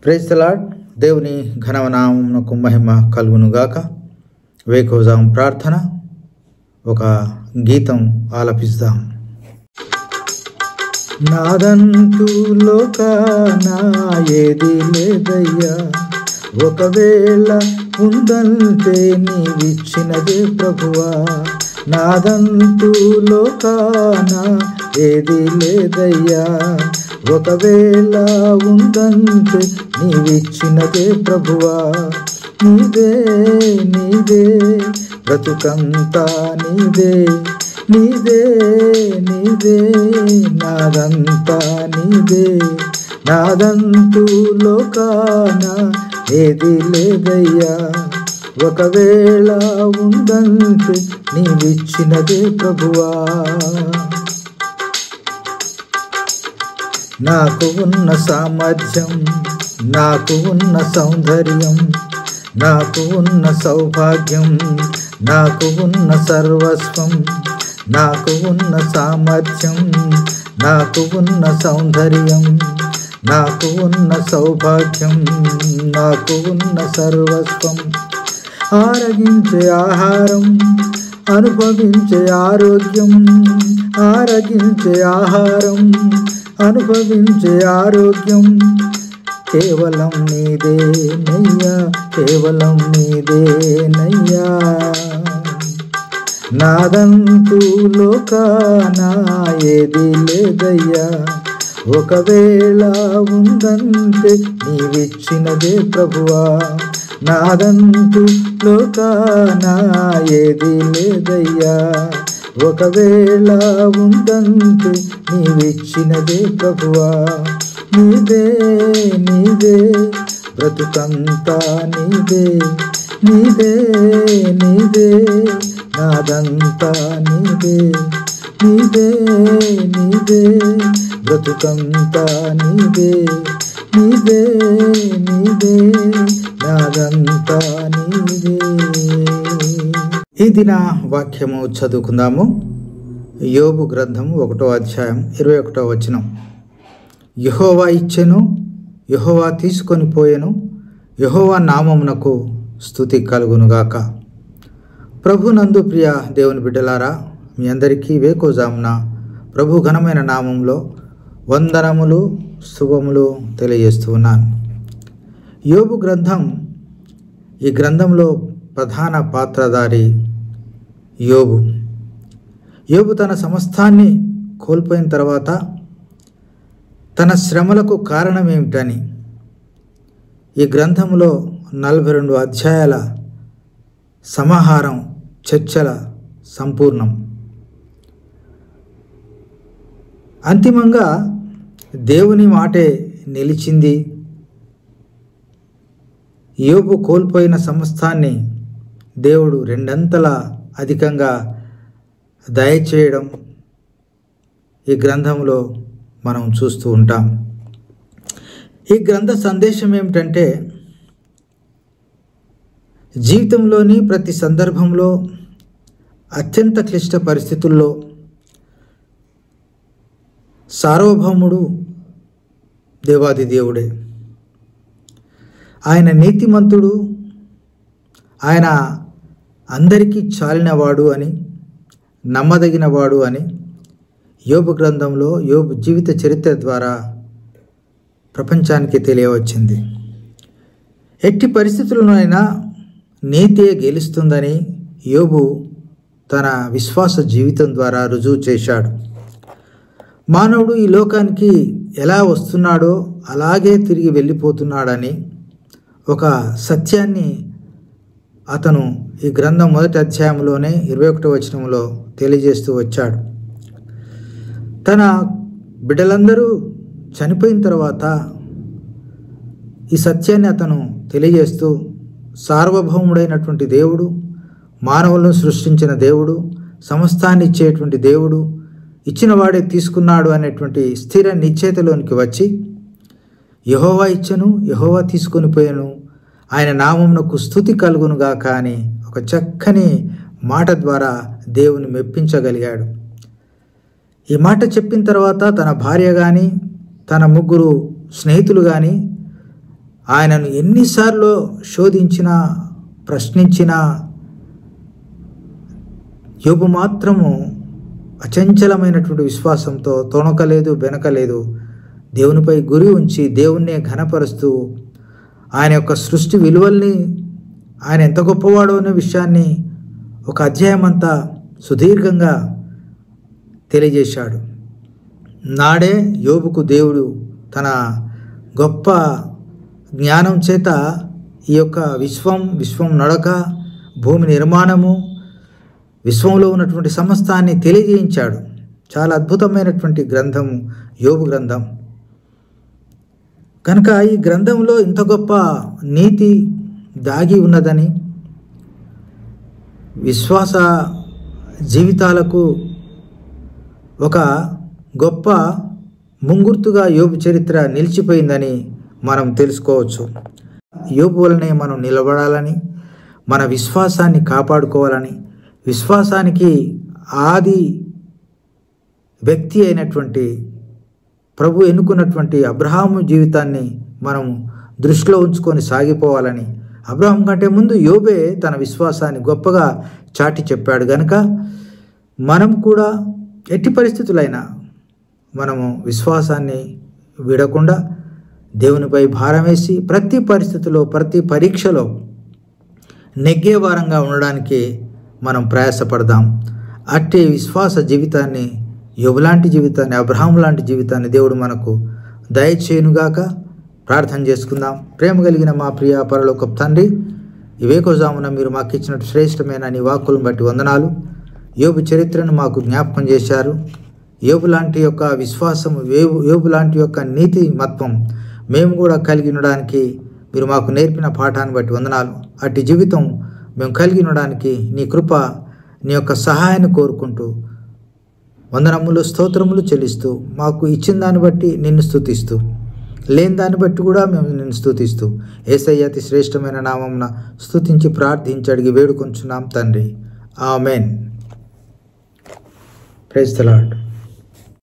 Praise the lord. దేవుని ఘననామమునకు మహిమ కలుగునుగాక. వేకువజాము ప్రార్థన, ఒక గీతం ఆలపిస్తాం. నాదంటూ లోకాన ఏది లేదయ్యా, ఒకవేళ ఉందంటే నీవిచ్చినదే ప్రభువా. నాదంటూ లోకాన ఏది లేదయ్యా, ఒకవేళ ఉందంటే నీవిచ్చినదే ప్రభువా. నీదే నీదే బ్రతుకంతా నీదే, నీదే నీదే నాదంతా నీదే. నాదంటూ లోకాన ఏది లేదయ్యా, ఒకవేళ ఉందంటే నీవిచ్చినదే ప్రభువా. నాకు ఉన్న సామర్థ్యం, నాకు ఉన్న సౌందర్యం, నాకు ఉన్న సౌభాగ్యం, నాకు ఉన్న సర్వస్వం, నాకు ఉన్న సామర్థ్యం, నాకు ఉన్న సౌందర్యం, నాకు ఉన్న సౌభాగ్యం, నాకు ఉన్న సర్వస్వం. ఆరగించే ఆహారం, అనుభవించే ఆరోగ్యం, ఆరగించే ఆహారం, అనుభవించే ఆరోగ్యం కేవలం నీదే నయ్యా, కేవలం నీదే నయ్యా. నాదంటూ లోకాన ఏది లేదయ్యా, ఒకవేళ ఉందంటే నీవిచ్చినదే ప్రభువా. నాదంటూ లోకాన ఏది లేదయ్యా, ఒకవేళ ఉందంటే నీవిచ్చినదే ప్రభువా. నీదే నీదే బ్రతుకంతా నీదే, నీదే నీదే నాదంతా నీదే, నీదే నీదే బ్రతుకంతా నీదే, నీదే నీదే నాదంతా నీదే. ఈ దిన వాక్యము చదువుకుందాము. యోబు గ్రంథము 1వ అధ్యాయం 21వ వచనం. యెహోవా ఇచ్చెను, యెహోవా తీసుకొని పోయెను, యెహోవా నామమునకు స్తుతి కలుగునుగాక. ప్రభునందు ప్రియ దేవుని బిడ్డలారా, మీ అందరికీ వేకువజామున ప్రభు ఘనమైన నామంలో వందనములు శుభములు తెలియజేస్తూ ఉన్నాను. యోబు గ్రంథం, ఈ గ్రంథంలో ప్రధాన పాత్రధారి యోబు. యోబు తన సమస్తాన్ని కోల్పోయిన తర్వాత తన శ్రమలకు కారణం ఏమిటని ఈ గ్రంథంలో 42 అధ్యాయాల సమాహారం, చర్చల సంపూర్ణం. అంతిమంగా దేవుని మాటే నిలిచింది. యోబు కోల్పోయిన సమస్తాన్ని దేవుడు రెండంతల అధికంగా దయచేయడం ఈ గ్రంథంలో మనం చూస్తూ ఉంటాం. ఈ గ్రంథ సందేశం ఏమిటంటే, జీవితంలోని ప్రతి సందర్భంలో అత్యంత క్లిష్ట పరిస్థితుల్లో సార్వభౌముడు దేవాది దేవుడే. ఆయన నీతిమంతుడు, ఆయన అందరికీ చాలినవాడు అని, నమ్మదగినవాడు అని యోబు గ్రంథంలో యోబు జీవిత చరిత్ర ద్వారా ప్రపంచానికి తెలియవచ్చింది. ఎట్టి పరిస్థితుల్లోనైనా నీతియే గెలుస్తుందని యోబు తన విశ్వాస జీవితం ద్వారా రుజువు చేశాడు. మానవుడు ఈ లోకానికి ఎలా వస్తున్నాడో అలాగే తిరిగి వెళ్ళిపోతున్నాడని ఒక సత్యాన్ని అతను ఈ గ్రంథం 1వ అధ్యాయంలోనే 21వ వచనంలో తెలియజేస్తూ వచ్చాడు. తన బిడ్డలందరూ చనిపోయిన తర్వాత ఈ సత్యాన్ని అతను తెలియజేస్తూ, సార్వభౌముడైనటువంటి దేవుడు, మానవులను సృష్టించిన దేవుడు, సమస్తాన్ని ఇచ్చేటువంటి దేవుడు, ఇచ్చిన వాడే తీసుకున్నాడు అనేటువంటి స్థిర నిశ్చయతలోనికి వచ్చి, యెహోవా ఇచ్చెను, యెహోవా తీసుకొని పోయెను, ఆయన నామమునకు స్తుతి కలుగునుగాక అని ఒక చక్కని మాట ద్వారా దేవుని మెప్పించగలిగాడు. ఈ మాట చెప్పిన తర్వాత తన భార్య కానీ, తన ముగ్గురు స్నేహితులు కానీ ఆయనను ఎన్నిసార్లు శోధించినా ప్రశ్నించినా యోబు మాత్రము అచంచలమైనటువంటి విశ్వాసంతో తొణకలేదు, బెనకలేదు. దేవునిపై గురి ఉంచి దేవుణ్ణే ఘనపరుస్తూ ఆయన యొక్క సృష్టి విలువల్ని, ఆయన ఎంత గొప్పవాడో అనే విషయాన్ని ఒక అధ్యాయం అంతా సుదీర్ఘంగా తెలియజేశాడు. నాడే యోబుకు దేవుడు తన గొప్ప జ్ఞానం చేత ఈ యొక్క విశ్వం నడక, భూమి నిర్మాణము, విశ్వంలో ఉన్నటువంటి సమస్తాన్ని తెలియజేయించాడు. చాలా అద్భుతమైనటువంటి గ్రంథము యోబు గ్రంథం. కనుక ఈ గ్రంథంలో ఇంత గొప్ప నీతి దాగి ఉన్నదని, విశ్వాస జీవితాలకు ఒక గొప్ప ముంగుర్తుగా యోబు చరిత్ర నిలిచిపోయిందని మనం తెలుసుకోవచ్చు. యోబు వలనే మనం నిలబడాలని, మన విశ్వాసాన్ని కాపాడుకోవాలని, విశ్వాసానికి ఆది వ్యక్తి అయినటువంటి ప్రభు ఎన్నుకున్నటువంటి అబ్రహాము జీవితాన్ని మనం దృష్టిలో ఉంచుకొని సాగిపోవాలని, అబ్రహాం కంటే ముందు యోబే తన విశ్వాసాన్ని గొప్పగా చాటి చెప్పాడు. కనుక మనం కూడా ఎట్టి పరిస్థితులైనా మనము విశ్వాసాన్ని విడకుండా దేవునిపై భారం వేసి ప్రతి పరిస్థితిలో, ప్రతి పరీక్షలో నెగ్గే వారంగా ఉండడానికి మనం ప్రయాసపడదాం. అట్టి విశ్వాస జీవితాన్ని, యోబు లాంటి జీవితాన్ని, అబ్రహాం లాంటి జీవితాన్ని దేవుడు మనకు దయచేయునుగాక. ప్రార్థన చేసుకుందాం. ప్రేమ కలిగిన మా ప్రియ పరలోకపు తండ్రి, ఇవేకోజామున మీరు మాకు ఇచ్చినట్టు శ్రేష్టమైన నీ వాక్కులను బట్టి వందనాలు. యోబు చరిత్రను మాకు జ్ఞాపకం చేశారు. యోబు లాంటి యొక్క విశ్వాసము, యోబు లాంటి యొక్క నీతి మత్వం మేము కూడా కలిగి ఉండడానికి మీరు మాకు నేర్పిన పాఠాన్ని బట్టి వందనాలు. అట్టి జీవితం మేము కలిగి ఉండడానికి నీ కృప, నీ యొక్క సహాయాన్ని కోరుకుంటూ వందనములు, స్తోత్రములు చెల్లిస్తూ, మాకు ఇచ్చిన దాన్ని బట్టి నిన్ను స్తుతిస్తూ, లేని దాన్ని బట్టి కూడా మేము నిన్ను స్తుతిస్తూ, యేసయ్య అతి శ్రేష్టమైన నామమున స్తుతించి ప్రార్థించి అడిగి వేడుకొంచున్నాం తండ్రి. ఆమెన్. Praise the lord.